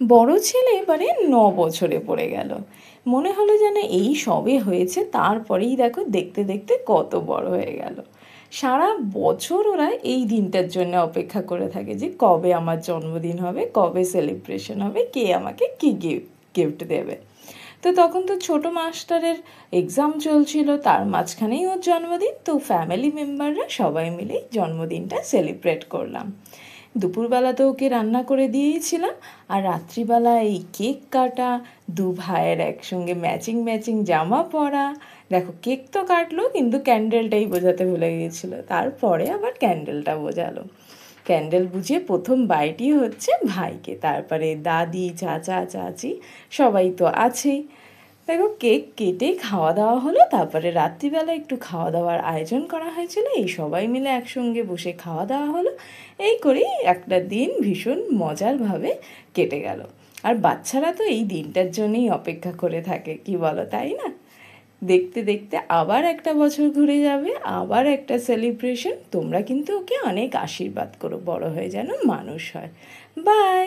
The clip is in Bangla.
বড় ছেলে এবারে 9 বছরে পড়ে গেল। মনে হলো যেন এই সবে হয়েছে, তারপরেই দেখো দেখতে দেখতে কত বড় হয়ে গেল। সারা বছর ওরা এই দিনটার জন্য অপেক্ষা করে থাকে যে কবে আমার জন্মদিন হবে, কবে সেলিব্রেশন হবে, কে আমাকে কী গিফট দেবে। তো তখন তো ছোট মাস্টারের এক্সাম চলছিল, তার মাঝখানেই ওর জন্মদিন। তো ফ্যামিলি মেম্বাররা সবাই মিলেই জন্মদিনটা সেলিব্রেট করলাম। দুপুরবেলা তো ওকে রান্না করে দিয়েছিলাম, আর রাত্রিবেলা এই কেক কাটা, দু ভাইয়ের একসঙ্গে ম্যাচিং ম্যাচিং জামা পরা। দেখো কেক তো কাটলো, কিন্তু ক্যান্ডেলটাই বোঝাতে ভুলে গিয়েছিলো, তারপরে আবার ক্যান্ডেলটা বোঝালো। ক্যান্ডেল বুঝিয়ে প্রথম বাইটি হচ্ছে ভাইকে, তারপরে দাদি, চাচা, চাচি সবাই তো আছেই। দেখো কেক কেটে খাওয়া দাওয়া হলো, তারপরে রাত্রিবেলা একটু খাওয়া দাওয়ার আয়োজন করা হয়েছিল, এই সবাই মিলে একসঙ্গে বসে খাওয়া দাওয়া হলো। এই করেই একটা দিন ভীষণ মজারভাবে কেটে গেল। আর বাচ্চারা তো এই দিনটার জন্যই অপেক্ষা করে থাকে, কি বলো, তাই না? দেখতে দেখতে আবার একটা বছর ঘুরে যাবে, আবার একটা সেলিব্রেশন। তোমরা কিন্তু ওকে অনেক আশীর্বাদ করো, বড় হয়ে যেন মানুষ হয়। বাই।